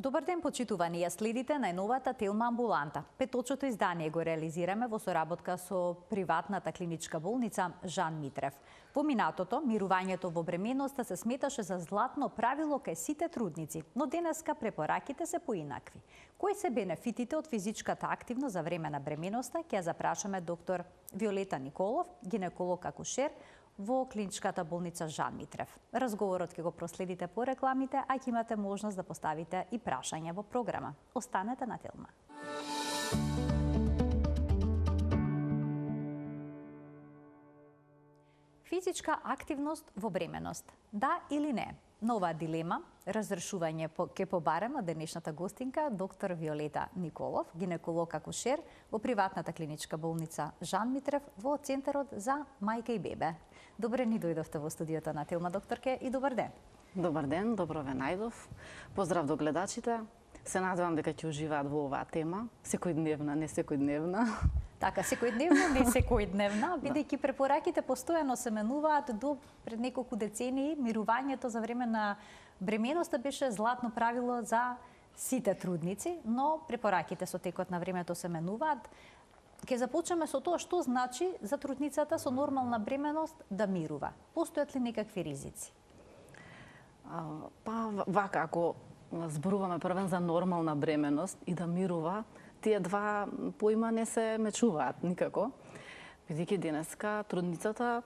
Добар ден, почитувани, ја следите најновата Телма амбуланта. Петочното издание го реализираме во соработка со приватната клиничка болница Жан Митрев. Во минатото, мирувањето во бременоста се сметаше за златно правило кај сите трудници, но денеска препораките се поинакви. Кои се бенефитите од физичката активност за време на бременоста, ќе ја запрашаме доктор Виолета Николов, гинеколог-акушер, во клиничката болница Жан Митрев. Разговорот ќе го проследите по рекламите, а ќе имате можност да поставите и прашања во програма. Останете на Телма. Физичка активност во бременост. Да или не? На оваа дилема разрешување ќе побараме од денешната гостинка доктор Виолета Николов, гинеколог-акушер во приватната клиничка болница Жан Митрев во Центарот за мајка и бебе. Добре ни дојдовте во студиото на Телма, докторке, и добар ден. Добар ден, добро ве најдов. Поздрав до гледачите. Се надевам дека ќе уживаат во оваа тема, секојдневна, не секојдневна. Така, секојдневна, не секојдневна, бидејќи препораките постојано се менуваат. До пред неколку децении мирувањето за време на бременоста беше златно правило за сите трудници, но препораките со текот на времето се менуваат. Ке започнеме со тоа што значи за трудницата со нормална бременост да мирува. Постојат ли некакви ризици? Вака, ако зборуваме првен за нормална бременост и да мирува, тие два поима не се мечуваат никако, бидејќи денеска трудницата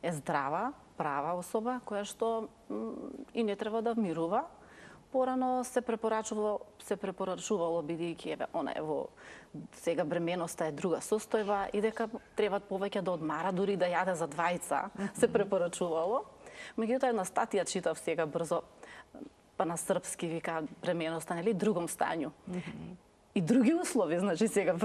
е здрава, права особа, која што и не треба да мирува. Порано се препорачувало бидејќи она е во сега бременоста е друга состојба и дека треба повеќе да одмара, дури да јаде за двајца, се препорачувало. Меѓутоа една статија читав сега брзо, па на српски вика бременоста, нели, другом стању. И други услови, значи сега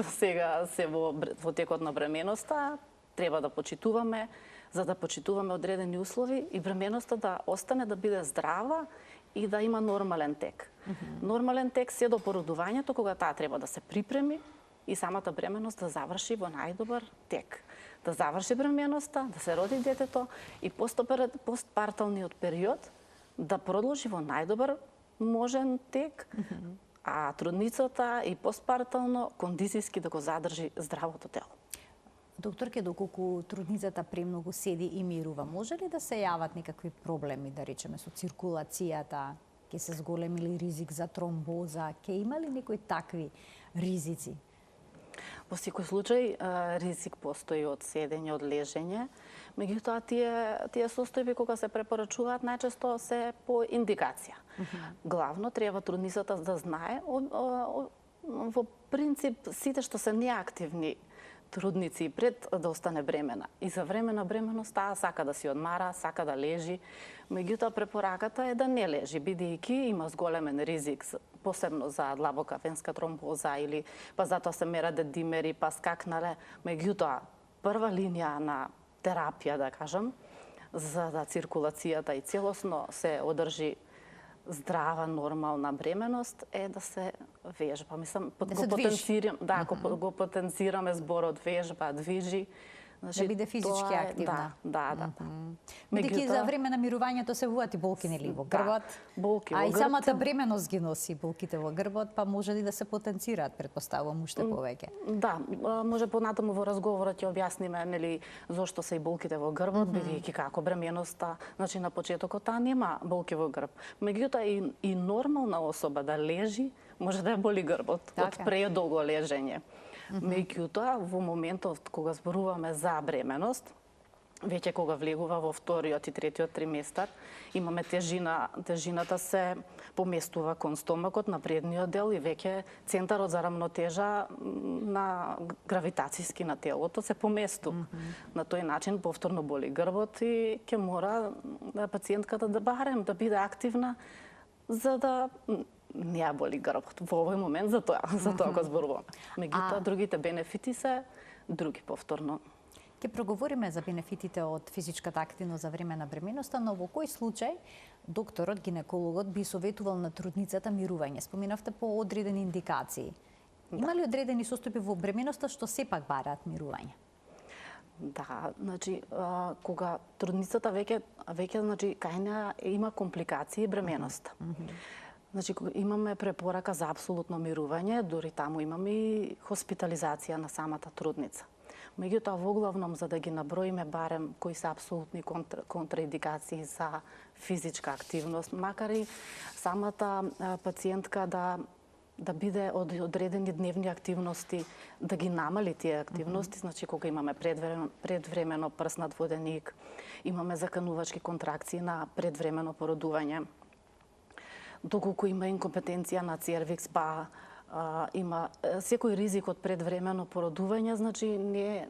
се во текот на бременоста треба да почитуваме, за да почитуваме одредени услови и бременоста да остане да биде здрава и да има нормален тек. Нормален тек се до породувањето, кога таа треба да се припреми и самата бременост да заврши во најдобар тек. Да заврши бременоста, да се роди детето и постпарталниот период да продолжи во најдобар можен тек, а трудницата и постпартално кондицијски да го задржи здравото тело. Докторке, доколку трудницата премногу седи и мирува, може ли да се јават некакви проблеми, да речеме, со циркулацијата? Ќе се зголеми ли ризик за тромбоза? Ќе има ли некои такви ризици? Во секој случај ризик постои од седење, од лежење, меѓутоа тие состојби кога се препорачуваат најчесто се по индикација. Главно треба трудницата да знае во принцип сите што се неактивни трудници пред да остане бремена. И за време на бременост таа сака да си одмара, сака да лежи, меѓутоа препораката е да не лежи, бидејќи има зголемен ризик, посебно за длабока венска тромбоза или па затоа се мерат димери, па скакнале. Меѓутоа, прва линија на терапија, да кажам, за да циркулацијата и целосно се одржи здрава, нормална бременост е да се вежба. Мислам, го потенцираме зборот вежба, движи. Значи, да биде физички активна. Да. Бидејќи за време на мирувањето се вуват и болки, нели, во грбот. Болки во грбот. А и самата грб бременост ги носи болките во грбот, па може ли да се потенцираат, претпоставувам, уште повеќе? Да, може понатаму во разговорот ќе објасниме, нели, зошто се и болките во грбот, бидејќи како бременоста, значи на почетокот таа нема болки во грб. Меѓутоа и нормална особа да лежи, може да ја боли грбот од предолго лежење. Меѓутоа, во моментот кога зборуваме за бременост, веќе кога влегува во вториот и третиот триместар, имаме тежината се поместува кон стомакот на предниот дел и веќе центарот за рамнотежа на гравитацијски на телото се поместува. На тој начин повторно боли грбот и ќе мора пациентката да барем да биде активна за да не ја боли грбот во овој момент, за тоа го зборуваме. Меѓутоа, другите бенефити се други повторно. Ќе проговориме за бенефитите од физичката активност за време на бременоста, но во кој случај докторот, гинекологот би советувал на трудницата мирување? Споменавте по одредени индикации. Има ли одредени состојби во бременоста што сепак бараат мирување? Да, значи, кога трудницата веќе значи, кај неа има компликации бременоста. Значи, имаме препорака за апсолутно мирување, дури таму имаме и хоспитализација на самата трудница. Меѓутоа, во главном, за да ги наброиме барем кои се апсолутни контраиндикации за физичка активност, макар и самата пациентка да биде од одредени дневни активности, да ги намали тие активности, значи кога имаме предвремено прснат воденик, имаме заканувачки контракции на предвремено породување, доколку има инкомпетенција на цервикс, па има секој ризик од предвремено породување, значи не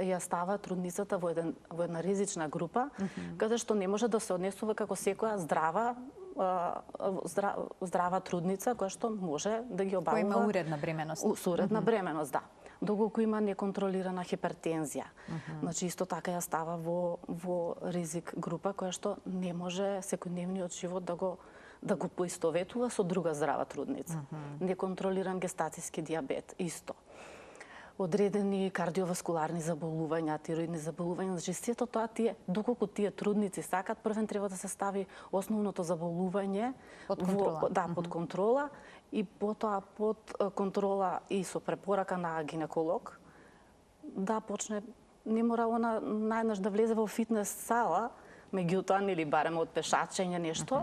ја става трудницата во една ризична група, каде што не може да се однесува како секоја здрава трудница која што може да ги обавува. Која има уредна бременост. Уредна бременост, да. Доколку има неконтролирана хипертензија. Значи исто така ја става во ризик група која што не може секојдневниот живот да го поистоветува со друга здрава трудница. Неконтролиран гестацијски дијабет, исто. Одредени кардиоваскуларни заболувања, тироидни заболувања, значи сето тоа доколку тие трудници сакат, првен треба да се стави основното заболување под контрола. Под контрола и потоа под контрола и со препорака на гинеколог да почне, не мора она најнаш да влезе во фитнес сала, меѓутоа или барем од пешачење нешто,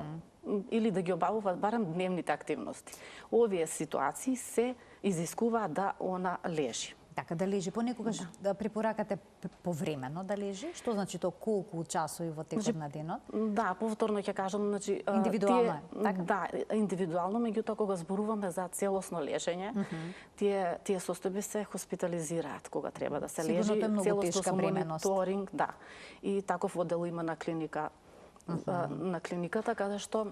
или да ги обавува барем дневните активности. Овие ситуации се изискуваат да она лежи. Така, да лежи. Понекогаш да препоракате повремено да лежи? Што значи тоа, колку часови во текот на денот? Да, повторно ќе кажам, значи индивидуално е, така? Да, индивидуално, меѓутоа кога зборуваме за целосно лежење, тие состојби се хоспитализираат кога треба да се лежи. Сигурно тоа е многу целосно тешка бременост. Мониторинг, да. И таков оддел има на клиника, на клиниката, каде што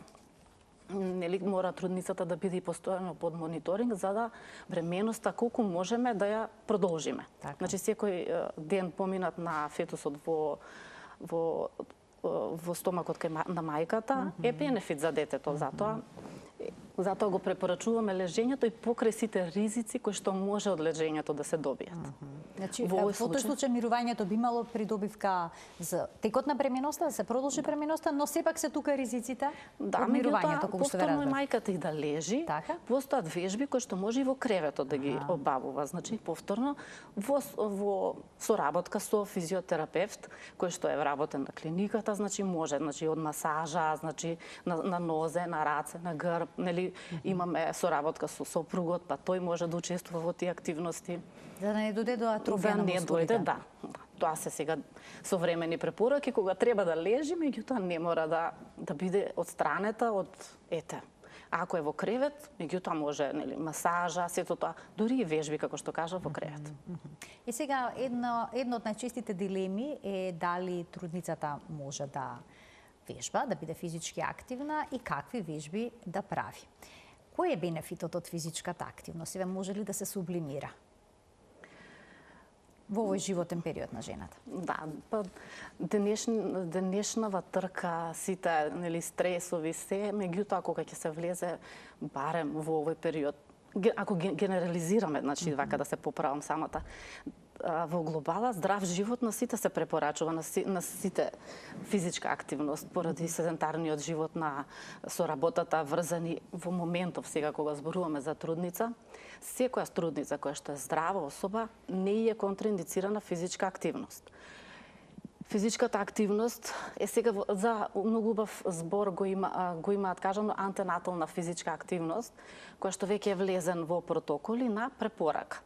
нели мора трудницата да биде постојано под мониторинг за да бременоста колку можеме да ја продолжиме. Така. Значи секој ден поминат на фетусот во стомакот на мајката е бенефит за детето, затоа го препорачуваме лежењето и покрај сите ризици кои што може од лежењето да се добијат. Значи, во тој случај мирувањето би имало придобивка за текот на бременоста, да се продолжи бременоста, но сепак се тука ризиците од мирувањето, колку што повторно мајката и да лежи, така? Постојат вежби кои што може и во креветот да ги обавува. Значи, повторно во соработка со физиотерапевт, кој што е вработен на клиниката, значи може, од масажа, значи на нозе, на раце, на грб, нели имаме соработка со сопругот, па тој може да учествува во тие активности. За да не дојде до атрофија на мускулите. Да не дојде, да. Тоа се сега современи препораки кога треба да лежи, меѓутоа не мора да биде одстранета од Ако е во кревет, меѓутоа може масажа, сето тоа, дури и вежби како што кажа во кревет. И сега едно од најчестите дилеми е дали трудницата може да вежба, да биде физички активна и какви вежби да прави. Кој е бенефитот од физичката активност? Еве, може ли да се сублимира во овој животен период на жената? Да, па денешнава трка, сите стресови се, меѓутоа кога ќе се влезе барем во овој период, ако генерализираме, значи вака да се поправам самата, во глобала здрав живот на сите се препорачува, на сите физичка активност поради седентарниот живот со работата врзани во моментов сега кога зборуваме за трудница. Секоја трудница која што е здрава особа не е контраиндицирана физичка активност. Физичката активност е сега за многу убав збор го имаат кажано антенатална физичка активност, која што веќе е влезен во протоколи на препорака.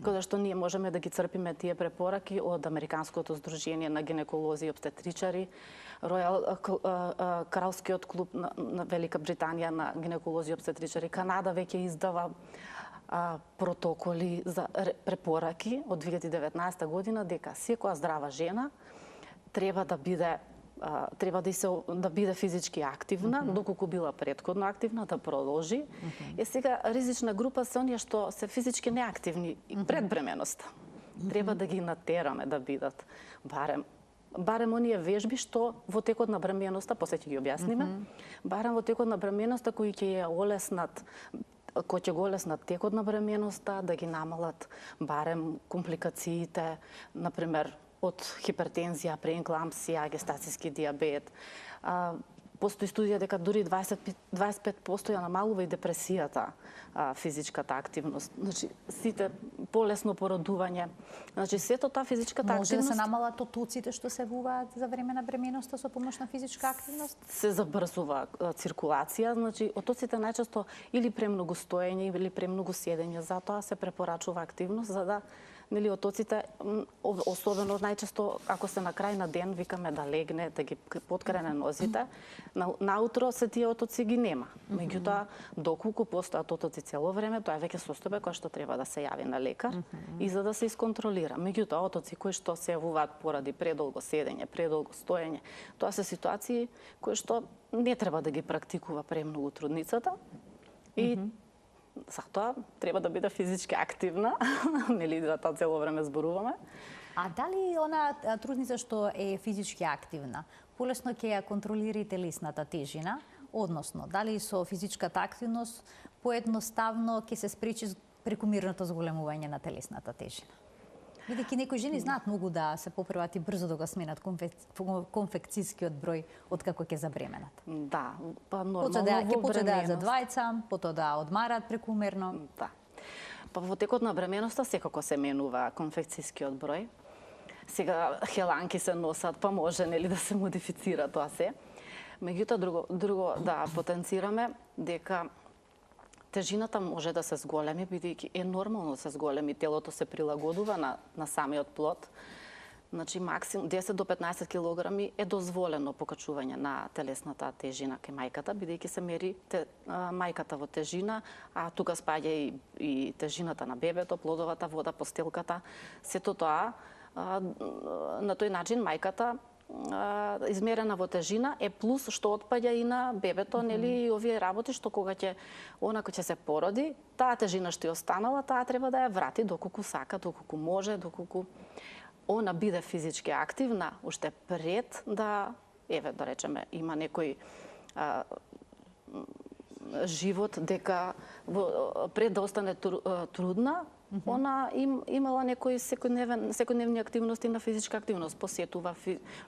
Кога што ние можеме да ги црпиме тие препораки од Американското здружение на гинеколози и обстетричари, Кралскиот клуб на Велика Британија на гинеколози и обстетричари, Канада веќе издава протоколи за препораки од 2019 година дека секоја здрава жена треба да биде физички активна, доколку била претходно активна, да продолжи. Сега ризична група се оние што се физички неактивни и пред бременоста. Треба да ги натераме да бидат барем оние вежби што во текот на бременоста, после ќе ги објасниме, барем во текот на бременоста кои ќе го олеснат текот на бременоста, да ги намалат барем компликациите, например, од хипертензија, прееклампсија, гестацијски дијабет. Постои студија дека дури 25% ја намалува и депресијата, физичката активност. Значи, сите полесно породување. Значи, сето таа физичката Може активност... да се намалат отоците што се вуваат за време на бременоста со помош на физичка активност? Се забрзува циркулација, значи отоците најчесто или премногу стоење или премногу седење, затоа се препорачува активност за да отоците, особено најчесто ако се на крај на ден викаме да легне, да ги поткрене нозите, наутро се тие отоци ги нема. Меѓутоа, доколку постојат отоци цело време, тоа е веќе состојба која што треба да се јави на лекар и за да се исконтролира. Меѓутоа, отоци кои што се јавуваат поради предолго седење, предолго стоење, тоа се ситуации кои што не треба да ги практикува премногу трудницата и затоа треба да биде физички активна, нели за тоа цело време зборуваме. А дали она трудница што е физички активна, полесно ќе ја контролира и телесната тежина, односно, дали со физичката активност поедноставно ќе се спречи прекомерното зголемување на телесната тежина? Бидејќи некои жени знаат многу да се поправат и брзо да го сменат конфекцијскиот број откако ќе забременат. Да, па нормално ќе почне да бременост. за двајца, потоа да одмарат прекумерно. Да. Па во текот на бременоста секако се менува конфекцијскиот број. Сега хеланки се носат, па може нели да се модифицира тоа се. Меѓутоа друго да потенцираме дека тежината може да се зголеми, бидејќи е нормално да се зголеми, телото се прилагодува на самиот плод. Значи, максимум 10 до 15 килограми е дозволено покачување на телесната тежина кај мајката, бидејќи се мери мајката во тежина, а тука спаѓа и тежината на бебето, плодовата вода, постелката. Сето тоа, на тој начин мајката измерена во тежина е плюс што отпаѓа и на бебето, нели, и овие работи што кога ќе се породи, таа тежина што ја останала, таа треба да ја врати доколку сака, доколку може, доколку она биде физички активна, уште пред да, да речеме, има некој живот дека пред да остане трудна, она имала некои секојдневни активности на физичка активност, посетува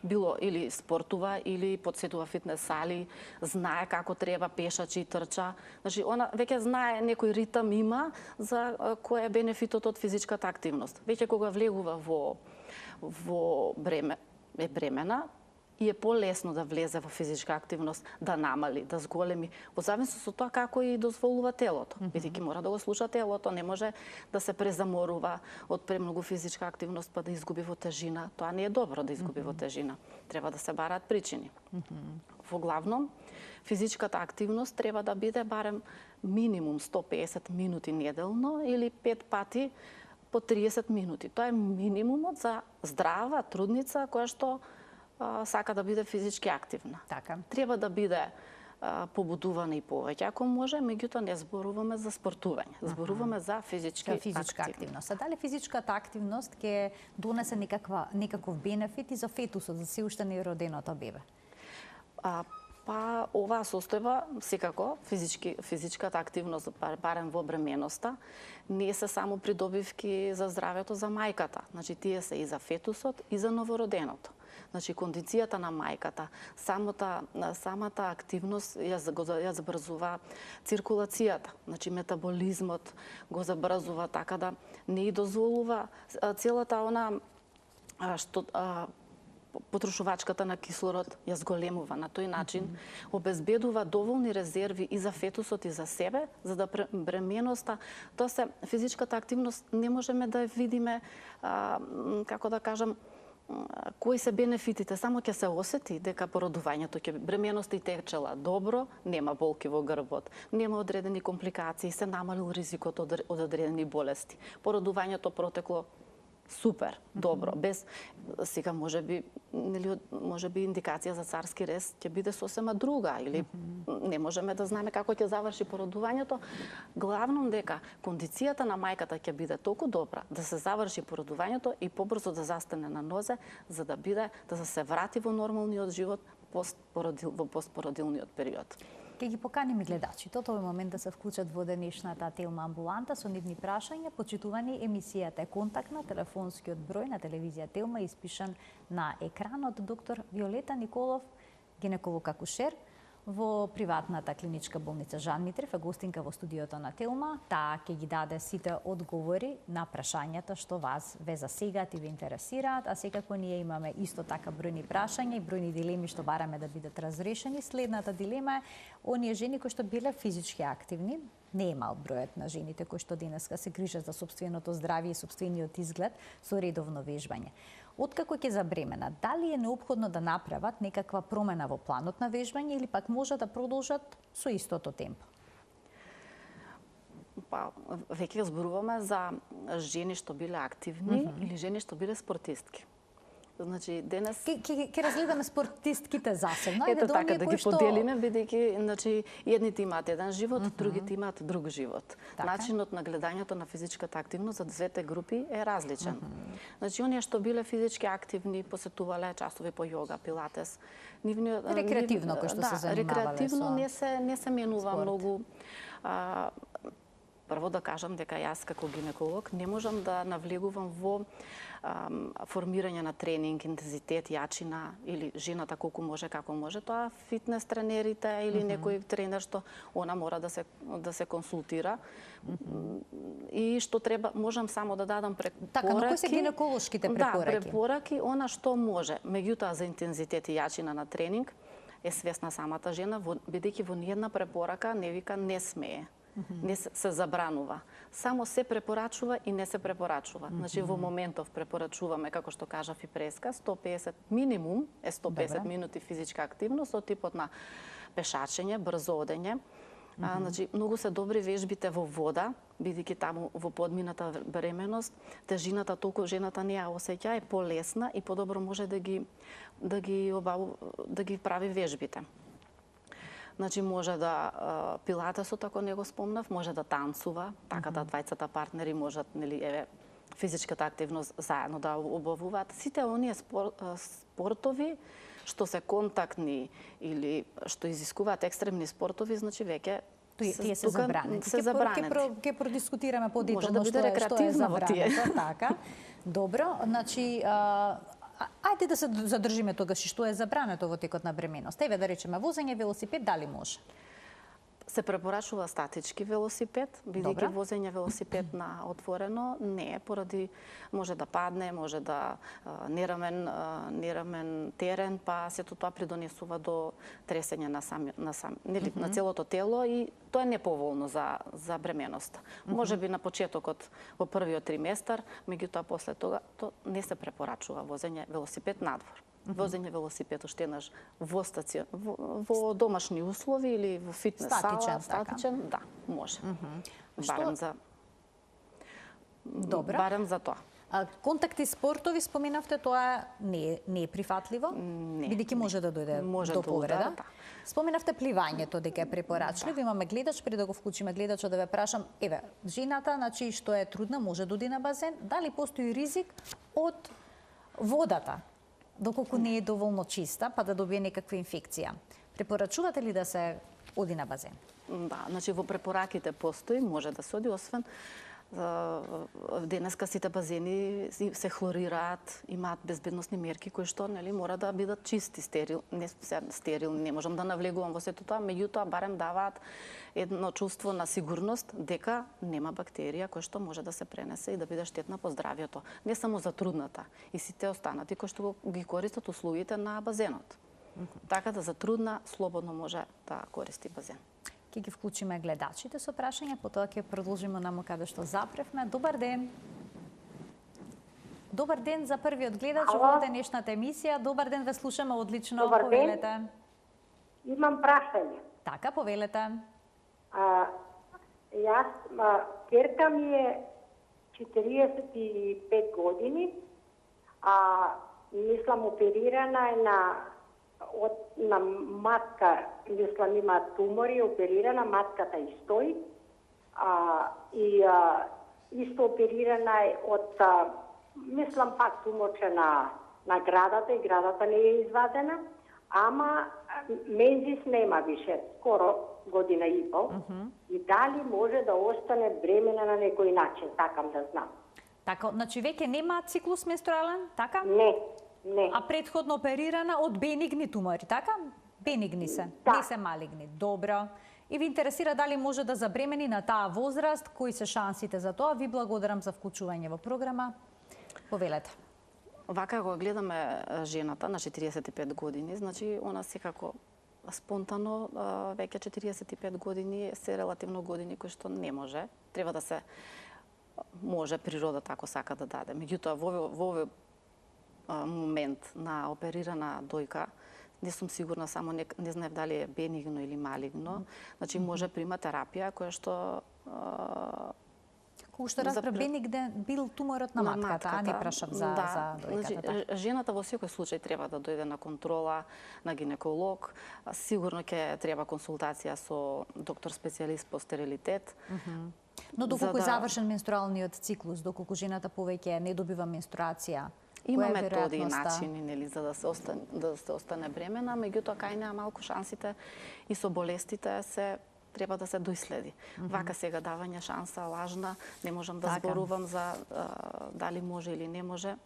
било или спортува или посетува фитнес сали, знае како треба, пешачи, трча. Значи она веќе знае некој ритам има за кој е бенефитот од физичката активност. Веќе кога влегува во бремена, и е полесно да влезе во физичка активност, да намали, да зголеми, во зависност од тоа како и дозволува телото. Бидејќи мора да го слуша телото, не може да се презаморува од премногу физичка активност па да изгуби во тежина. Тоа не е добро да изгуби во тежина. Треба да се бараат причини. Во главном, физичката активност треба да биде барем минимум 150 минути неделно или 5 пати по 30 минути. Тоа е минимумот за здрава трудница која што сака да биде физички активна. Така. Треба да биде побудувана и повеќе, ако може, меѓутоа не зборуваме за спортување, зборуваме за физичка активност. А дали физичката активност ќе донесе некаков бенефит и за фетусот, за се уште нероденото бебе? Па оваа состојба, секако, физичката активност, барем во бременоста, не се само придобивки за здравјето за мајката. Значи, тие се и за фетусот, и за новороденото. Значи, кондицијата на мајката, самата активност ја забрзува циркулацијата. Значи, метаболизмот го забрзува, така да не и дозволува целата она што потрошувачката на кислород ја зголемува. На тој начин обезбедува доволни резерви и за фетусот и за себе, за да бременоста, тоа се физичката активност не можеме да ја видиме, како да кажам, кои се бенефитите, само ќе се осети дека породувањето ќе бременоста и течела добро, нема болки во грбот, нема одредени компликации, се намалил ризикот од одредени болести. Породувањето протекло супер, добро, без сега можеби индикација за царски рез ќе биде сосема друга или не можеме да знаеме како ќе заврши породувањето. Главном дека кондицијата на мајката ќе биде толку добра да се заврши породувањето и побрзо да застане на нозе, за да се врати во нормалниот живот во постпородилниот период. Ке ги поканим гледачите од овој момент да се вклучат во денешната Телма амбуланта со нивни прашања. Почитувани, емисијата е контактна, телефонскиот број на телевизија Телма е испишан на екранот. Доктор Виолета Николов, гинеколог акушер, во приватната клиничка болница Жан Митрев е гостинка во студиото на Телма. Таа ќе ги даде сите одговори на прашањата што вас ве засегаат и ве интересираат, а секако ние имаме исто така бројни прашања и бројни дилеми што бараме да бидат разрешени. Следната дилема е оние жени кои што биле физички активни, не е мал бројот на жените кои што денеска се грижат за сопственото здравје и сопствениот изглед со редовно вежбање. Откако ќе забременат, дали е неопходно да направат некаква промена во планот на вежбање или пак може да продолжат со истото темпо? Па, веќе зборуваме за жени што биле активни или жени што биле спортистки. Значи, денес... Ке разгледаме спортистките засебно. Ето така, да ги поделиме, бидејќи, значи, едните имаат еден живот, другите имаат друг живот. Така. Начинот на гледањето на физичката активност за двете групи е различен. Значи, оние што биле физички активни, посетувале часови по јога, пилатес. Рекреативно, кој што се занимавале рекреативно со... не се менува спорт. многу. Прво да кажам дека јас како гинеколог не можам да навлегувам во формирање на тренинг, интензитет, јачина или жената колку може, како може. Тоа фитнес тренерите или некој тренер што она мора да се консултира и што треба, можам само да дадам препораки. Така, но кои се гинеколошките препораки? Да, препораки, она што може. Меѓутоа за интензитет и јачина на тренинг е свесна самата жена, бидејќи во ниедна препорака не вика не смее. Не се забранува. Само се препорачува и не се препорачува. Значи во моментов препорачуваме, како што кажав и преска, 150 минимум е 150 минути физичка активност со типот на пешачење, брзо одење. Значи многу се добри вежбите во вода, бидејќи таму во подмината бременост тежината толку жената не ја осеќа, е полесна и подобро може да ги прави вежбите. Значи може да пилатесот, ако не го спомнав, може да танцува, така да двајцата партнери можат, нели, еве, физичката активност заедно да обавуваат. Сите оние спортови што се контактни или што изискуваат екстремни спортови, значи веќе тие се забранети. Се забранети. Ќе продискутираме подетално може да биде рекреативно во тие. Така. Добро, значи ајде да се задржиме тогаш и што е забрането во текот на бременост. Еве да речеме возење велосипед, дали може? Се препорачува статички велосипед, бидејќи возење велосипед на отворено не е, поради може да падне, може да нерамен терен, па сето тоа придонесува до тресење на целото тело и тоа е неповолно за бременоста. Можеби на почетокот во првиот триместар, меѓутоа после тога не се препорачува возење велосипед надвор. Возење велосипед оштенаш во домашни услови или во фитнес сала, статичен, да, може. Барем за тоа. Контакти спортови, споменавте, тоа не е прифатливо, бидејќи може да дојде до повреда. Споменавте пливањето дека е препорачливо. Имаме гледач, пред да го вклучиме гледачот, да ве прашам, еве, жената, значи што е трудна, може да оди на базен, дали постои ризик од водата? Доколку не е доволно чиста, па да добие некаква инфекција. Препорачувате ли да се оди на базен? Да, значи во препораките постои, може да се оди, освен денеска сите базени се хлорираат, имаат безбедносни мерки кои што, нели, мора да бидат чисти, стерилни, не можам да навлегувам во сето тоа, меѓутоа барем даваат едно чувство на сигурност дека нема бактерија која што може да се пренесе и да биде штетна по здравјето, не само за трудната, и сите останати кои што ги користат услугите на базенот. Така да за трудна слободно може да користи базен. Ќе ги вклучиме гледачите со прашања, потоа ќе продолжиме наму каде што запревме. Добар ден. Добар ден за првиот гледач во денешната емисија. Добар ден, ве слушаме одлично. Повелете. Имам прашање. Така, повелете. Јас, керка ми е 45 години, мислам оперирана е на матка, мислам има тумори, оперирана, матката и стои, и исто оперирана е од, мислам пак туморче на градата, и градата не е извадена, ама мензис нема више, скоро година и пол, и дали може да остане бремена на некој начин, такам да знам. Така, значи веќе нема циклус менструален, така? Не. А предходно оперирана од бенигни тумори, така? Бенигни се, Да. не се малигни. Добро. И ви интересира дали може да забремени на таа возраст, кои се шансите за тоа? Ви благодарам за вклучување во програма. Повелете. Вака го гледаме жената на 45 години, значи она секако спонтано веќе 45 години се релативно години кои што не може, треба да се може природата ако сака да даде. Меѓутоа во овој момент на оперирана дојка не сум сигурна, само не знаев дали е бенигно или малигно. Значи може прима терапија која што Кога што разбра бенигде бил туморот на матката, а не прашав за дојката. Значи, жената во секој случај треба да дојде на контрола на гинеколог. Сигурно ќе треба консултација со доктор специјалист по стерилитет. Но доколку е завршен менструалниот циклус, доколку жената повеќе не добива менструација, има методи и начини, нели, за да се остане бремена, меѓутоа кај неа малку шансите и со болестите се треба да се доиследи. Вака сега давање шанса лажна, не можам да зборувам за дали може или не може.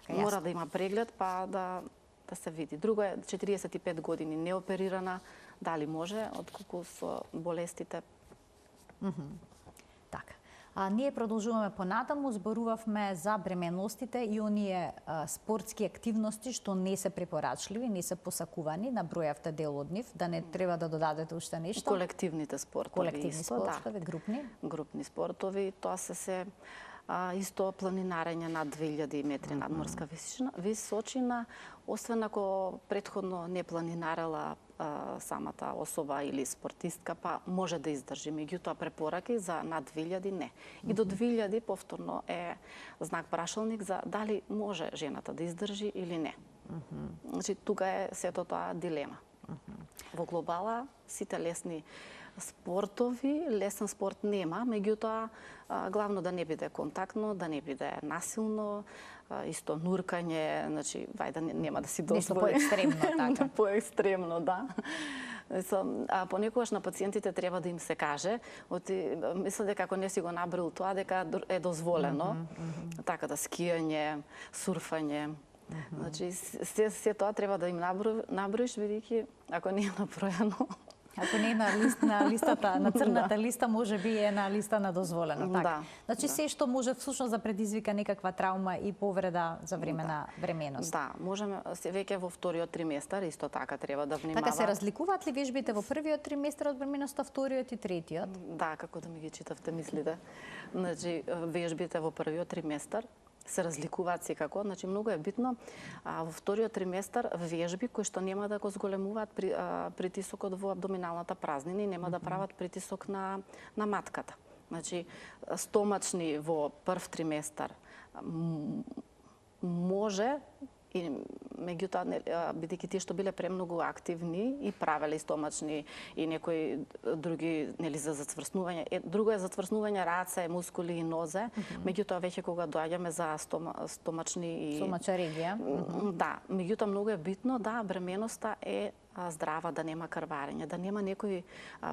Мора да има преглед, па да се види. Друго е 45 години неоперирана, дали може, отколку со болестите. Така. Ние продолжуваме понатаму, зборувавме за бременностите и оние спортски активности што не се препорачливи, не се посакувани, набројавте дел од нив, да не треба да додадете уште нешто. Колективните спортови. Колективни спортови, групни. Групни спортови, тоа се исто планинарење над 2000 метри надморска височина, освен ако претходно не планинарала самата особа или спортистка, па може да издржи. Меѓутоа препораки за над 2000 не. И до 2000 повторно е знак прашалник за дали може жената да издржи или не. Значи тука е сето тоа дилема. Во глобала сите лесни спортови, лесен спорт нема, меѓутоа главно да не биде контактно, да не биде насилно, исто нуркање, значи вајде нема да си дозволи. Нешто поекстремно, така. Поекстремно, да. Понекогаш на пациентите треба да им се каже, мисля дека ако не си го набрил тоа, дека е дозволено, така да скијање, сурфање. Значи се тоа треба да им наброиш, бидејќи ако не е набројано, ако не е на листата, на црната листа, може би е на листа на дозволено. Така. Значи се што може всушност да предизвика некаква травма и повреда за време на бременост. Да, можеме веќе во вториот триместар исто така треба да внимава. Така се разликуваат ли вежбите во првиот триместар од бременоста, вториот и третиот? Да, како да ми ги читавте мислите. Значи вежбите во првиот триместар се разликуваат секако, значи многу е битно во вториот триместар вежби кои што нема да го зголемуваат притисокот во абдоминалната празнина и нема да прават притисок на матката. Значи стомачни во прв триместар може и меѓутоа бидејќи тие што биле премногу активни и правеле стомачни и некои други нели за зацврснување. Друго е зацврснување раце, мускули и нозе, меѓутоа веќе кога доаѓаме за стомачни и стомачарегија. Да, меѓутоа многу е битно да бременоста е здрава, да нема крварење, да нема некои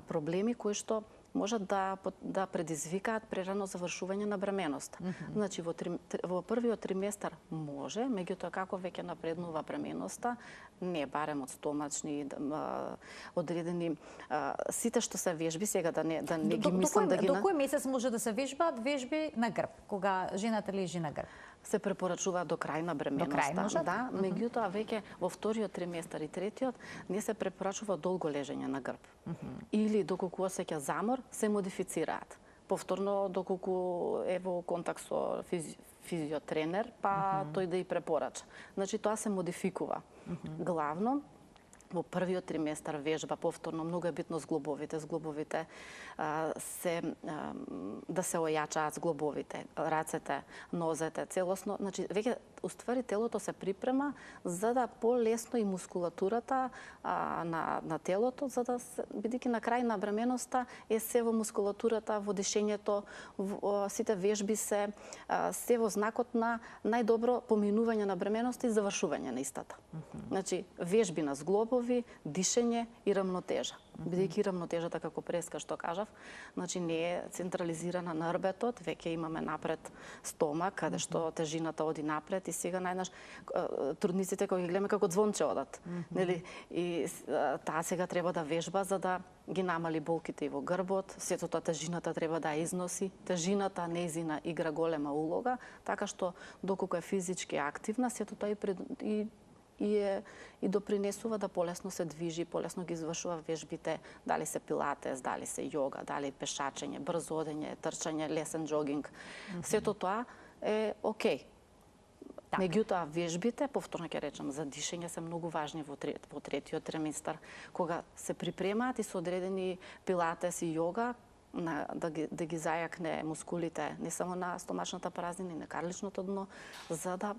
проблеми кои што можат да предизвикаат прерано завршување на бременоста. Значи во првиот триместар може, меѓутоа како веќе напреднува бременоста, не барем од стомачни, одредени сите што се вежби сега да не ги мислам да ги До кој месец може да се вежбаат вежби на грб, кога жената лежи на грб? Се препорачува до крај на бременоста, да, меѓутоа веќе во вториот триместар и третиот не се препорачува долго лежење на грб. Или доколку осеќа замор, се модифицираат. Повторно доколку е во контакт со физиотренер, па тој да и препорача. Значи тоа се модификува. Главно во првиот триместар вежба, повторно многу е битно зглобовите. Зглобовите да се ојачаат зглобовите, рацете, нозете, целосно. Значи, веќе уствари телото се припрема за да полесно и мускулатурата на телото, за да бидејќи на крај на бременоста е се во мускулатурата, во дишењето, сите вежби се во знакот на најдобро поминување на бременоста и завршување на истата. Значи, вежби на зглобови, дишење и рамнотежа. Бидејќи рамнотежата, како преска што кажав, значи не е централизирана на рбетот, веќе имаме напред стомак, каде што тежината оди напред и сега најнаш трудниците кога ги гледаме како звонче одат, нели? И таа сега треба да вежба за да ги намали болките и во грбот, сето тоа тежината треба да ја износи, тежината нејзина игра голема улога, така што доколку е физички активна, сето тоа и допринесува да полесно се движи, полесно ги извршува вежбите, дали се пилатес, дали се јога, дали пешачење, брзо одење, трчање, лесен джогинг. Сето тоа е окей. Меѓутоа, вежбите, повторно ќе речам, за дишење се многу важни во третиот триместар, кога се припремаат и се одредени пилатес и јога, да ги зајакне мускулите не само на стомачната празнина и на карличното дно, за да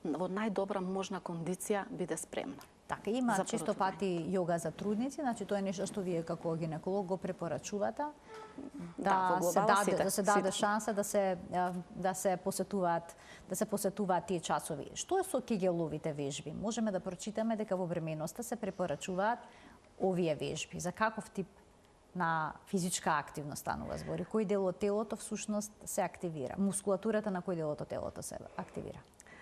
во најдобра можна кондиција биде спремна. Така, има често пати јога за трудници, значи тоа е нешто што вие како гинеколог го препорачувате, да се даде шанса да се посетуваат тие часови. Што е со кегеловите вежби? Можеме да прочитаме дека во бременоста се препорачуваат овие вежби. За каков тип на физичка активност станува збор? Кој дел од телото всушност се активира? Мускулатурата на кој дел од телото се активира?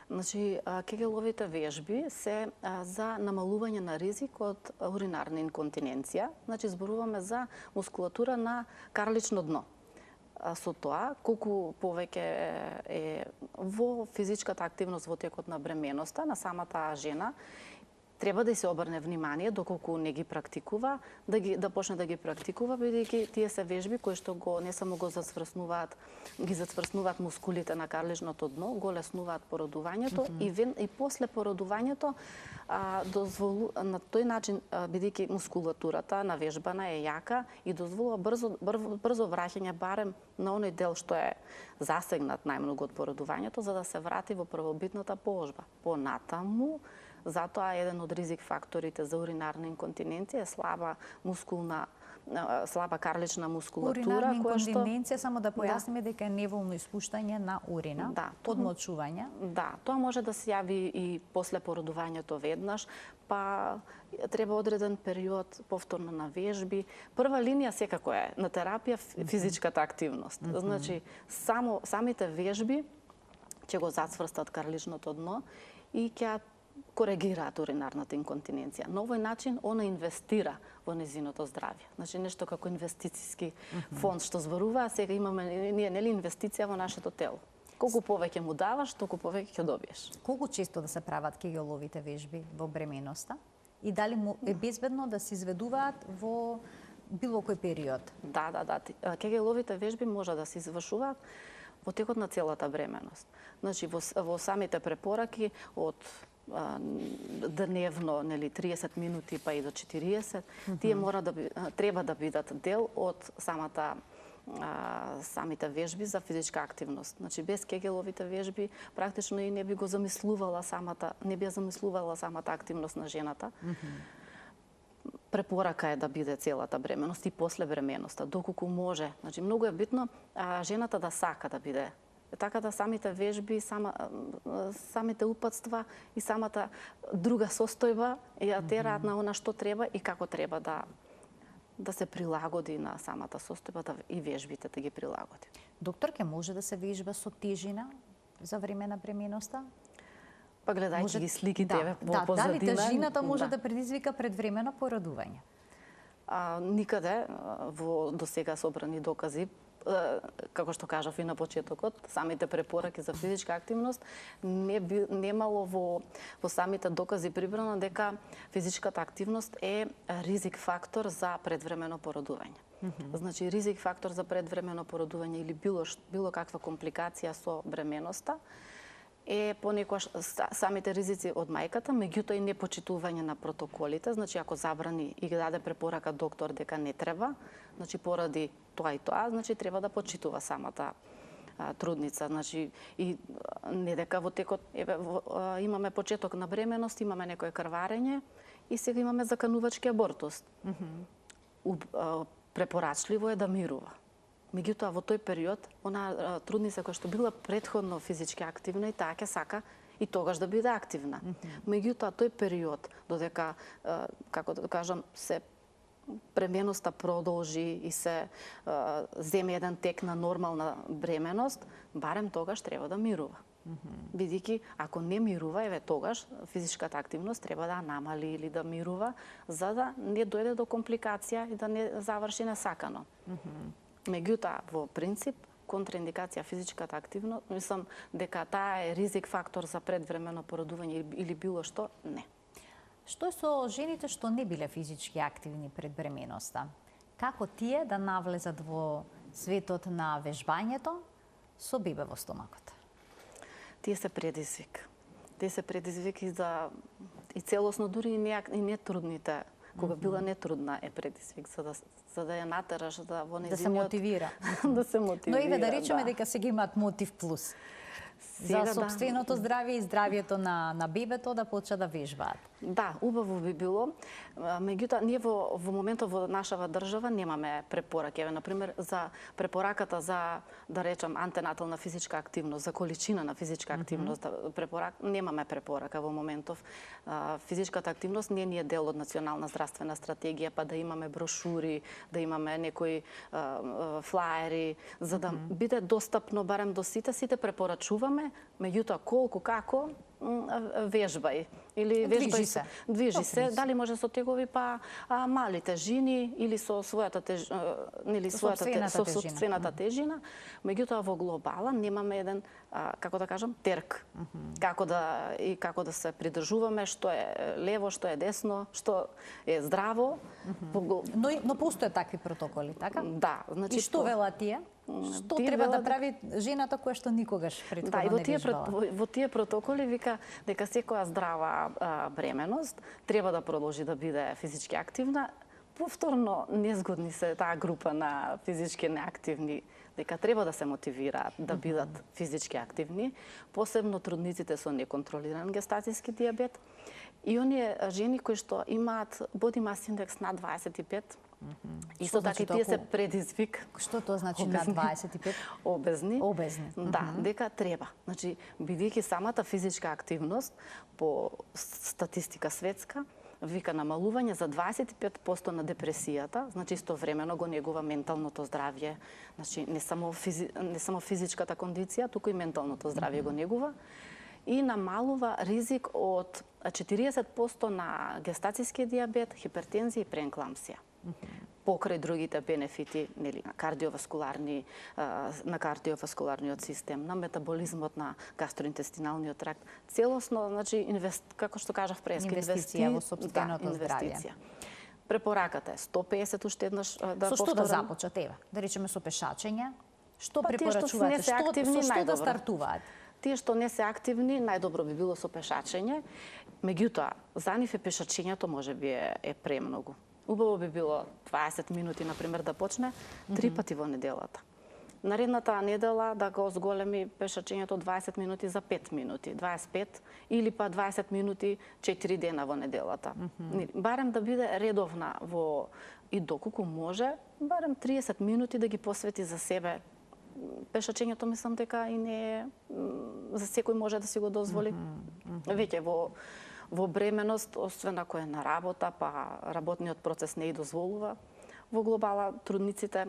Значи, кегеловите вежби се за намалување на ризик од уринарна инконтиненција. Значи, зборуваме за мускулатура на карлично дно. Со тоа, колку повеќе е во физичката активност во текот на бременоста на самата жена, треба да се обрне внимание доколку не ги практикува, да почне да ги практикува, бидејќи тие се вежби кои што не само ги затврснуваат мускулите на карличното дно, го леснуваат породувањето и после породувањето на тој начин, бидејќи мускулатурата на вежбана е јака и дозволува брзо враќање барем на оној дел што е засегнат најмногу од породувањето, за да се врати во првобитната положба. Понатаму, затоа еден од ризик факторите за уринарна инконтиненција е слаба карлична мускулатура. Уринарна инконтиненција, само да појасниме дека е неволно испуштање на урина, подмочување. Да, тоа може да се јави и после породувањето веднаш, па треба одреден период повторно на вежби. Прва линија секако е на терапија физичката активност. Значи, самите вежби ќе го зацврстат карличното дно и ќе коригираат уринарната инконтиненција. На овој начин она инвестира во незиното здравје. Значи нешто како инвестициски фонд што зборува, сега имаме ние нели инвестиција во нашето тело. Колку повеќе му даваш, толку повеќе ќе добиеш. Колку често да се прават кегеловите вежби во бременоста? И дали е безбедно да се изведуваат во било кој период? Да. Кегеловите вежби може да се извршуваат во текот на целата бременост. Значи во самите препораки од дневно, нели 30 минути па и до 40, тие треба да бидат дел од самите вежби за физичка активност. Значи без кегеловите вежби практично и не би замислувала самата активност на жената. Препорака е да биде целата бременост и после бременоста, доколку може. Значи многу е битно жената да сака да биде, така да самите вежби, самите упатства и самата друга состојба ја тераат на она што треба и како треба да се прилагоди на самата состојба и вежбите да ги прилагоди. Доктор, ке може да се вежба со тежина за време на бременоста? Па гледајќи ги сликите во позадина. Дали тежината може да предизвика предвремено породување? Никаде до сега собрани докази, како што кажав и на почетокот, самите препораки за физичка активност немало во самите докази прибрано дека физичката активност е ризик фактор за предвремено породување. Значи ризик фактор за предвремено породување или било каква компликација со бременоста е понекогаш самите ризици од мајката, меѓутоа и непочитување на протоколите. Значи, ако забрани и ги даде препорака доктор дека не треба, значи поради тоа и тоа, значи треба да почитува самата трудница. Значи, и не дека во текот, имаме почеток на бременост, имаме некое крварење и сега имаме заканувачки абортус. Препорачливо е да мирува. Меѓутоа, во тој период, она трудница која што била претходно физички активна и таа ќе сака и тогаш да биде активна. Меѓутоа, тој период, додека, како да кажам, се бременоста продолжи и се земе еден тек на нормална бременост, барем тогаш треба да мирува. Бидејќи ако не мирува, еве тогаш физичката активност треба да намали или да мирува, за да не дојде до компликација и да не заврши несакано. Меѓутоа, во принцип, контраиндикација физичката активност, мислам дека таа е ризик фактор за предвремено породување или било што, не. Што е со жените што не биле физички активни пред бременоста? Како тие да навлезат во светот на вежбањето со бебе во стомакот? Тие се предизвик. Тие се предизвик и целосно дури и нетрудните. Кога била нетрудна е предизвик за да ја натераш да во нејзиниот... Да се мотивира. Да се мотивира, Но и да речеме дека сега имаат мотив плюс. За собственото здравје и здравјето на бебето да почне да вежбаат. Да, убаво би било. Меѓутоа, ние во моментот во нашава држава немаме препораки. Еве, например, за препораката за, да речам, антенатална физичка активност, за количина на физичка активност, немаме препорака во моментов. Физичката активност не ни е дел од Национална здравствена стратегија, па да имаме брошури, да имаме некои флаери, за да биде достапно барем до сите препорачуваме, меѓутоа колку, како, вежбај или вежбај се. Движи се, дали може со тегови па мали тежини или со својата собствената тежина. Меѓутоа во глобала немаме еден, како да кажам, терк. Како да се придржуваме, што е лево, што е десно, што е здраво. Но постојат такви протоколи, така? Да, значи. И што велат тие? Што треба да прави жената која што никогаш претходно не вежбала? Во тие протоколи вика дека секоја здрава бременост треба да продолжи да биде физички активна. Повторно незгодни се таа група на физички неактивни, дека треба да се мотивираат да бидат физички активни, посебно трудниците со неконтролиран гестацијски дијабет и оние жени кои што имаат body mass index над 25. Исто така и тие се предизвик. Што тоа значи над 25? Обезни. Обезни. Да, дека треба. Значи, бидејќи самата физичка активност по статистика светска вика намалување за 25% на депресијата, значи истовремено го негува менталното здравје, значи не само физичката кондиција, туку и менталното здравје го негува и намалува ризик од 40% на гестацијски дијабет, хипертензија и преекламсија. Покрај другите бенефити, нели, на кардиоваскуларниот систем, на метаболизмот на гастроинтестиналниот тракт, целосно, значи, како што кажав преска, инвестиција во сопственото здравје. Препораката е 150 уште еднаш да повторам. Со што да започнат, ева? Да речеме со пешачење? Што препорачувате? Со што да стартуваат? Тие што не се активни, најдобро би било со пешачење. Меѓутоа, за нив пешачењето можеби е премногу. Убаво би било 20 минути, например, да почне 3 пати во неделата. Наредната недела да го зголеми пешачењето 20 минути за 5 минути, 25 или па 20 минути 4 дена во неделата. Барем да биде редовна и доколку може, барем 30 минути да ги посвети за себе. Пешачењето мислам дека и не е за секој може да си го дозволи. Веќе во бременост, освен ако е на работа, па работниот процес не и дозволува. Во глобала трудниците,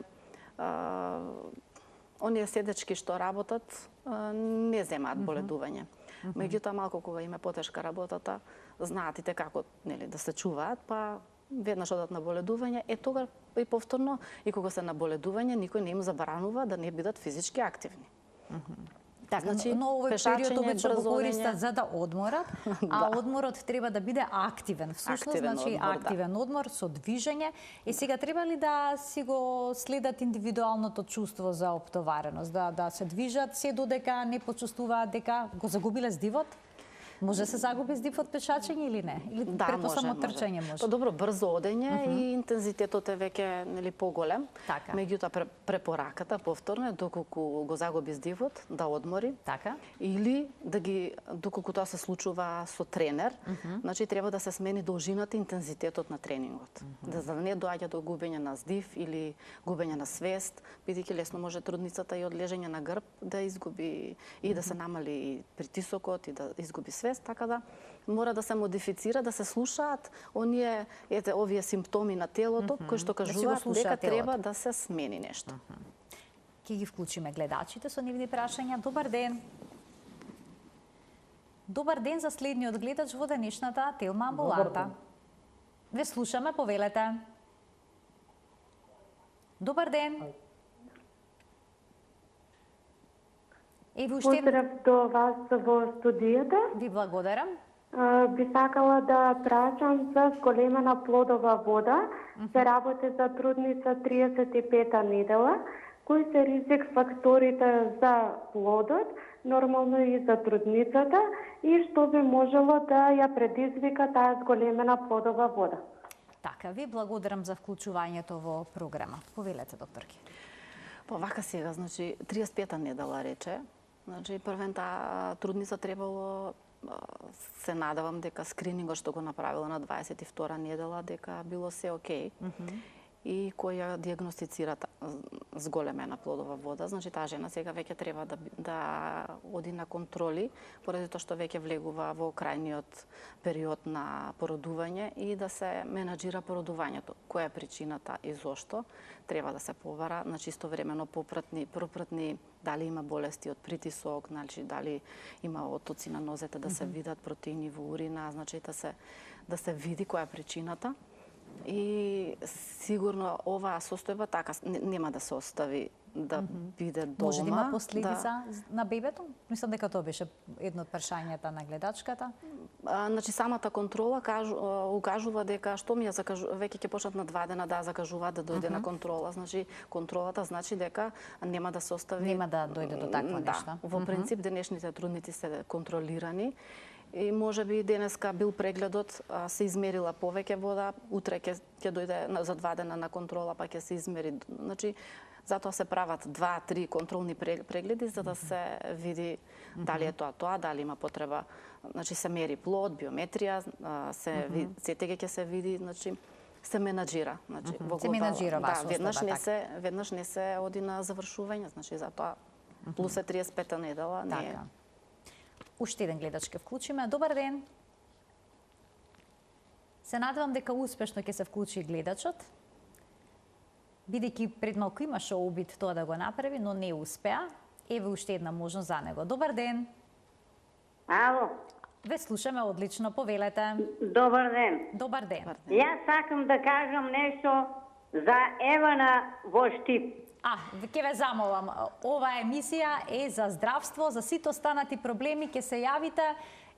оние седечки што работат, не земаат боледување. Меѓутоа, малку кога има потешка работата, знаат и те како да се чуваат, па веднаш одат на боледување, тога и повторно, и кога се на боледување, никој не им забранува да не бидат физички активни. Така, значи, но овој период обично го користат за да одморат, а одморот треба да биде активен. Всушност, значи активен одмор со движење. И сега треба ли да си го следат индивидуалното чувство за оптовареност, да се движат се додека не почувствуваат дека го загубиле здивот? Може се загуби здивот пешачење или не? Или прето само трчање може? Па добро, брзо одење и интензитетот е веќе поголем. Така. Меѓутоа препораката повторно е доколку го загуби здивот да одмори. Така. Или доколку тоа се случува со тренер, значи треба да се смени должината и интензитетот на тренингот. За да не доаѓа до губење на здив или губење на свест, бидејќи лесно може трудницата и од лежење на грб да изгуби и да се намали притисокот и да изгуби свест. свест, така да мора да се модифицира, да се слушаат овие симптоми на телото, кои што кажуваат дека треба да се смени нешто. Ќе ги вклучиме гледачите со нивни прашања. Добар ден. Добар ден за следниот гледач во денешната Телма амбуланта. Ве слушаме, повелете. Добар ден. Поздрав до вас во студијата. Ви благодарам. Би сакала да прашам за зголемена плодова вода. Се работи за трудница 35-та недела. Кои се ризик факторите за плодот, нормално и за трудницата, и што би можело да ја предизвика таа зголемена плодова вода? Така, ви благодарам за вклучувањето во програма. Повелете, докторки. Вака сега, значи 35-та недела рече. Значи првента трудница требало, се надавам дека скринингот што го направила на 22-та недела дека било се окей. И кој ја диагностицира зголемена плодова вода, значи таа жена сега веќе треба да оди на контроли, поради тоа што веќе влегува во крајниот период на породување и да се менаџира породувањето. Која е причината и зошто? Треба да се побара, значи истовремено пропратни, дали има болести од притисок, значи дали има оттоци на нозете, да се видат протеини во урина, значи да се види која е причината. И сигурно оваа состојба така нема да се остави да биде дома. Може да има последица на бебето? Мислам дека тоа беше едно од прашањата на гледачката. Значи самата контрола укажува дека што ми ја веќе ќе почнат на 2 дена да закажуваат да дојде на контрола. Значи контролата значи дека нема да се остави, нема да дојде до такво нешто. Во принцип денешните трудници се контролирани. И може би денеска бил прегледот, се измерила повеќе вода, утре ќе дојде за 2 дена на контрола, па ќе се измери. Значи, затоа се прават 2-3 контролни прегледи за да се види дали е тоа, дали има потреба. Значи се мери плод, биометрија, СТГ ќе се види, значи се менаџира, значи се менаџира вас веднаш не се оди на завршување, значи затоа плюс е 35-та недела, не е. Уште еден гледач ке вклучиме. Добар ден. Се надевам дека успешно ќе се вклучи гледачот. Бидејќи пред малку имаше обид тоа да го направи, но не успеа. Еве уште една можност за него. Добар ден. Ало. Ве слушаме одлично, повелете. Добар ден. Добар ден. Јас сакам да кажам нешто за Евана во Штип. Ќе ве замолам, оваа емисија е за здравство, за сите останати проблеми ќе се јавите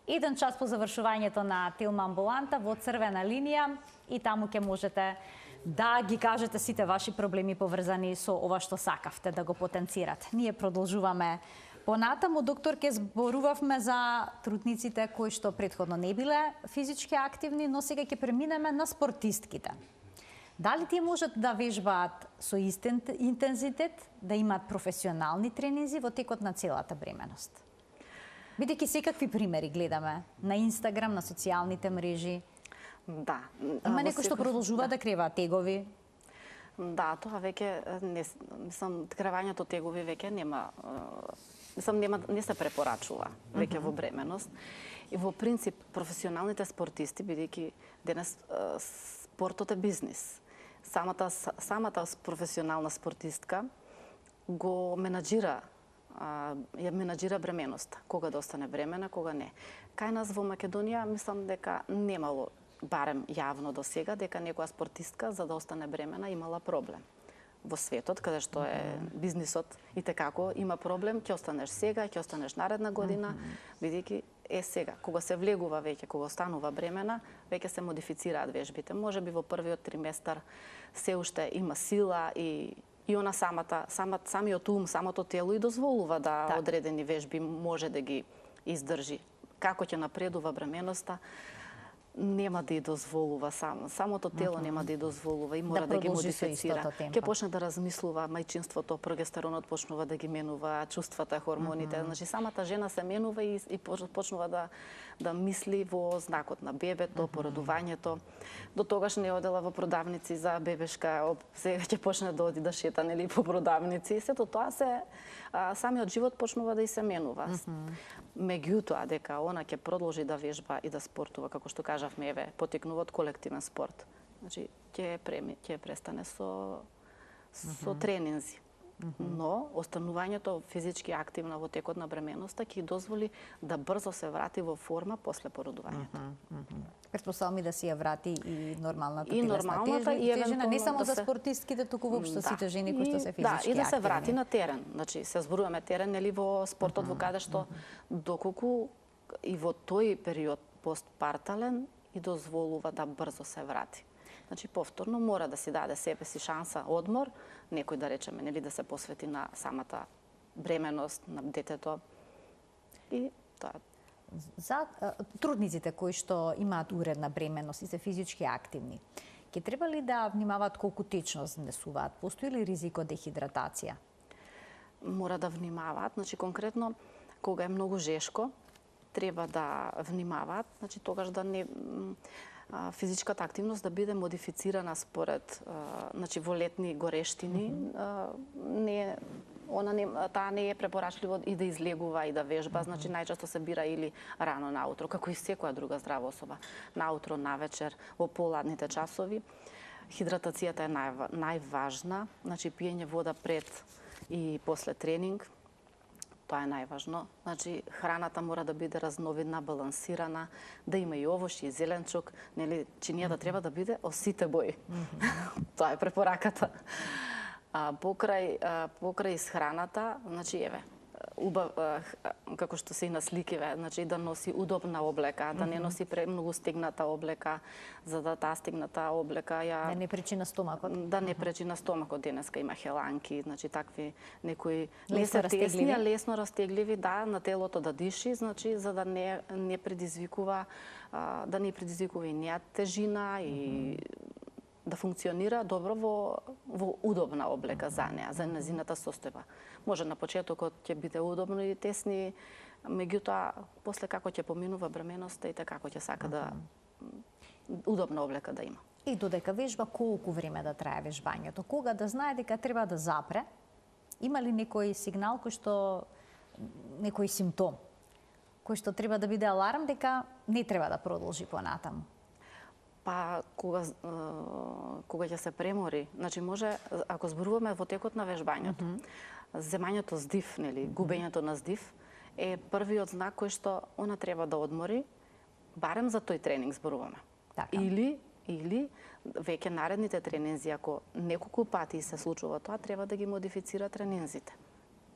1 час по завршувањето на Телма амбуланта во црвена линија и таму ќе можете да ги кажете сите ваши проблеми поврзани со ова што сакавте да го потенцирате. Ние продолжуваме понатаму. Доктор, ке зборувавме за трудниците кои што претходно не биле физички активни, но сега ќе преминеме на спортистките. Дали тие можат да вежбаат со ист интензитет, да имаат професионални тренинзи во текот на целата бременост? Бидејќи секакви примери гледаме на Инстаграм, на социјалните мрежи. Да. Има некои што продолжува да креваат тегови. Да, тоа веќе мислам кревањето тегови веќе нема, не се препорачува веќе во бременост. И во принцип професионалните спортисти, бидејќи денес спортот е бизнис. Самата професионална спортистка го менаџира бременоста, кога да остане бремена, кога не. Кај нас во Македонија мислам дека немало, барем јавно до сега, дека некоја спортистка за да остане бремена имала проблем. Во светот, каде што е бизнисот и текако има проблем, ќе останеш сега, ќе останеш наредна година, бидејќи сега, кога се влегува веќе, кога останува бремена, веќе се модифицираат вежбите. Може би во првиот триместар се уште има сила и она самиот ум, самото тело и дозволува да одредени вежби може да ги издржи. Како ќе напредува бременоста, нема да ја дозволува самото тело нема да ја дозволува и мора да ги модифицира. Ќе почне да размислува мајчинството, прогестеронот почнува да ги менува, чувствата, хормоните, значи самата жена се менува и почнува да мисли во знакот на бебето, породувањето. До тогаш не одела во продавници за бебешка, сега ќе почне да оди да шета нели по продавници. Сето тоа самиот живот почнува да и се менува. Меѓутоа, дека она ќе продолжи да вежба и да спортува, како што кажавме, еве, потекнува од колективен спорт. Значи, ќе престане со тренинзи. Но останувањето физички активна во текот на бременоста ќе дозволи да брзо се врати во форма после породувањето. Претпоставам и да си ја врати и нормалната И телесна нормалната, и тежина, не евентуално само да за се- спортистките, туку воопшто сите жени кои што се физички Да, и да се активни. врати на терен. Значи, се зборуваме терен, нели, во спортот, во каде што доколку и во тој период постпартален и дозволува да брзо се врати. Значи, повторно мора да си даде себе си шанса, одмор, некој да речеме, нели, да се посвети на самата бременост на детето. И тоа. За трудниците кои што имаат уредна бременост и се физички активни, ќе треба ли да внимаваат колку течност внесуваат? Постои ли ризик од дехидратација? Мора да внимаваат, значи конкретно кога е многу жешко, треба да внимаваат, значи тогаш да не физичката активност да биде модифицирана според значи во летни горештини, таа не е препорачливо и да излегува и да вежба, значи најчесто се бира или рано наутро, како и секоја друга здрава особа, наутро, навечер, во поладните часови. Хидратацијата е најважна, значи пиење вода пред и после тренинг. Тоа е најважно. Значи, храната мора да биде разновидна, балансирана, да има и овошје, и зеленчук, нели, чинијата треба да биде од сите бои. Тоа е препораката. Покрај исхраната, значи, еве, како што се и на сликиве, значи да носи удобна облека, да не носи премногу стегната облека, за да таа стегната облека Да не пречи на стомакот. Да не пречи на стомакот. Денеска има хеланки, значи такви некои Лесно растегливи. лесно растегливи, да, на телото да диши, значи за да не предизвикува и неа тежина и да функционира добро во удобна облека за неа, за незината состојба. Може на почетокот ќе биде удобно и тесни, меѓутоа после како ќе поминува бременоста и како ќе сака да удобна облека да има. И додека вежба, колку време да трае вежбањето? Кога да знае дека треба да запре? Има ли некој сигнал некој симптом кој што треба да биде аларм дека не треба да продолжи понатаму? Па кога ќе се премори, значи може, ако зборуваме во текот на вежбањето, земањето здив, нели, губењето на здив е првиот знак кој што она треба да одмори, барем за тој тренинг зборуваме. Така. Или веќе наредните тренинзи, ако неколку пати се случува тоа, треба да ги модифицира тренинзите.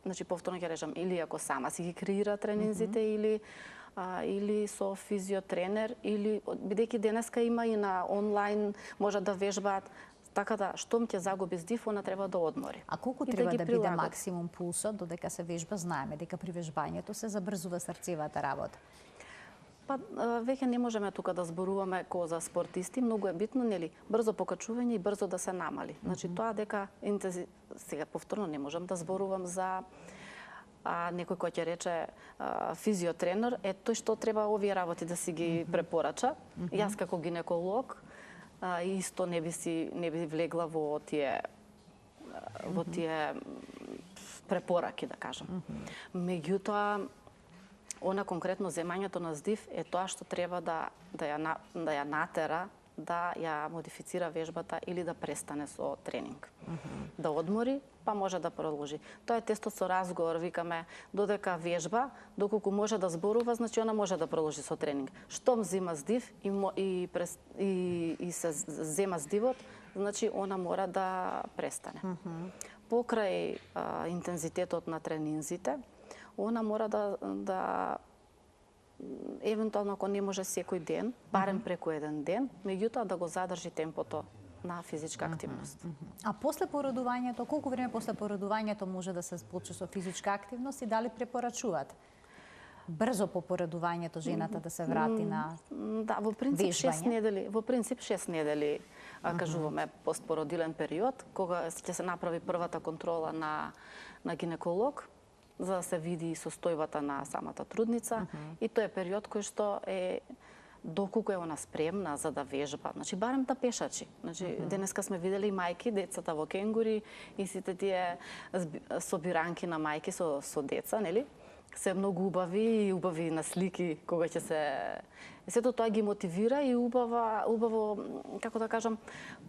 Значи, повторно ќе речам, или ако сама си ги креира тренинзите, или со физиотренер, или бидејќи денеска има и на онлайн, може да вежбаат, така да штом ќе загуби здив, она треба да одмори. А колку И треба ги да биде прилагат. максимум пулсот додека се вежба? Знаеме дека при вежбањето се забрзува срцевата работа. Па веќе не можеме тука да зборуваме ко за спортисти, многу е битно, нели, брзо покачување и брзо да се намали. Значи тоа дека сега повторно не можам да зборувам за некој кој ќе рече физиотренер, тој што треба овие работи да си ги препорача. Јас како гинеколог исто не би влегла во тие препораки, да кажам. Меѓутоа, она конкретно земањето на здив е тоа што треба да ја натера да ја модифицира вежбата или да престане со тренинг. Да одмори, па може да продолжи. Тоа е тестот со разговор, викаме, додека вежба, доколку може да зборува, значи она може да продолжи со тренинг. Штом зема здив и се зема здивот, значи она мора да престане. Покрај интензитетот на тренинзите, она мора да евентуално ако не може секој ден, барем преку еден ден, меѓутоа да го задржи темпото на физичка активност. А после породувањето, колку време после породувањето може да се почне со физичка активност и дали препорачуваат брзо по породувањето жената да се врати на Да, во принцип вежбање? 6 недели кажуваме постпородилен период, кога ќе се направи првата контрола на гинеколог, за да се види состојбата на самата трудница, и тоа е период кој што е доколку е она спремна за да вежба, значи барем да пешачи. Значи денеска сме видели мајки, децата во кенгури и сите тие собиранки на мајки со деца, нели? се многу убави и убави на слики кога ќе се сето тоа ги мотивира и убаво како да кажам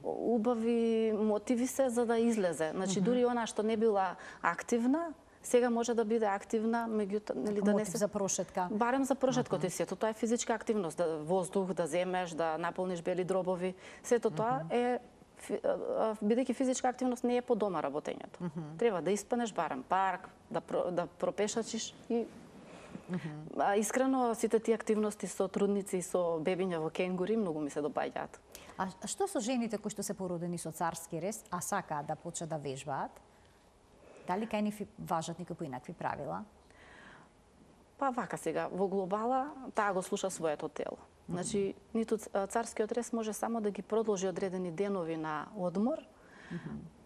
убави мотиви се за да излезе. Значи дури она што не била активна, сега може да биде активна, меѓутоа нели да не се за прошетка. Барем за прошеткот и сето тоа е физичка активност, да воздух да земеш, да наполниш бели дробови, сето тоа е бидејќи физичка активност не е по дома работењето. Треба да испанеш барем парк, да пропешачиш и искрено сите тие активности со трудници и со бебиња во кенгури многу ми се допаѓаат. А што со жените кои што се породени со царски рез, а сакаат да почнат да вежбаат? Дали кај нив важат некои поинакви правила? Па вака сега, во глобала, таа го слуша своето тело. Значи, ниту царскиот рез може само да ги продолжи одредени денови на одмор,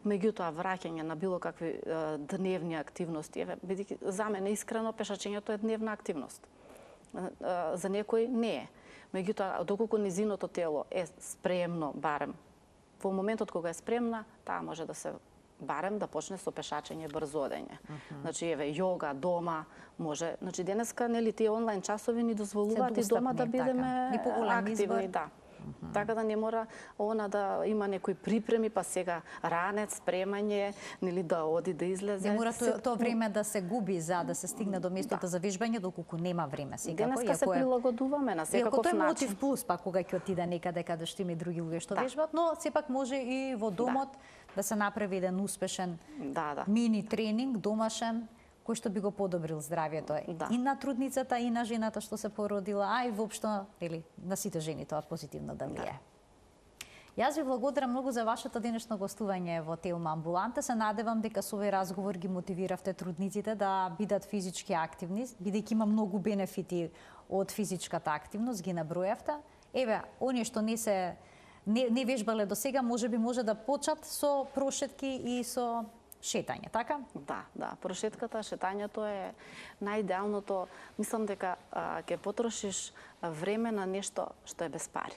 меѓутоа враќање на било какви дневни активности, бидејќи за мене искрено пешачењето е дневна активност. За некој не е. Меѓутоа, доколку низиното тело е спремно, барем, во моментот кога е спремна, таа може да се барем да почне со пешачење брзо одење. Значи еве јога дома може, значи денеска нели тие онлайн часови ни дозволуваат и дома да бидеме активни, да. Така да не мора она да има некои припреми, па сега ранец, спремање, нели да оди да излезе. Не мора тоа време да се губи за да се стигне до местото за вежбање, доколку нема време сега. Денеска се прилагодуваме на секаков начин. Тоа е мотив плюс, па кога ќе отиде некаде каде што има и други луѓе што вежбаат, но сепак може и во домот да се направи еден успешен мини тренинг домашен кој што би го подобрил здравјето и на трудницата и на жената што се породила, а и воопшто или на сите жени тоа позитивно да влие. Јас ви благодарам многу за вашето денешно гостување во Телма амбуланта. Се надевам дека со овој разговор ги мотивиравте трудниците да бидат физички активни, бидејќи има многу бенефити од физичката активност, ги набројавте. Еве, оние што не вежбале до сега, може да почат со прошетки и со шетање, така? Да, прошетката, шетањето е најидеалното. Мислам дека ќе потрошиш време на нешто што е без пари,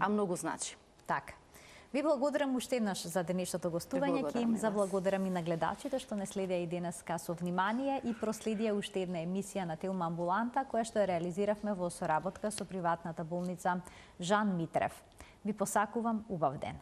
а многу значи. Така. Ви благодарам уште еднаш за денешното гостување, ќе им заблагодарам и на гледачите што не следеа и денеска со внимание и проследија уште една емисија на Телма амбуланта која што ја реализиравме во соработка со приватната болница Жан Митрев. Ви посакувам убав ден.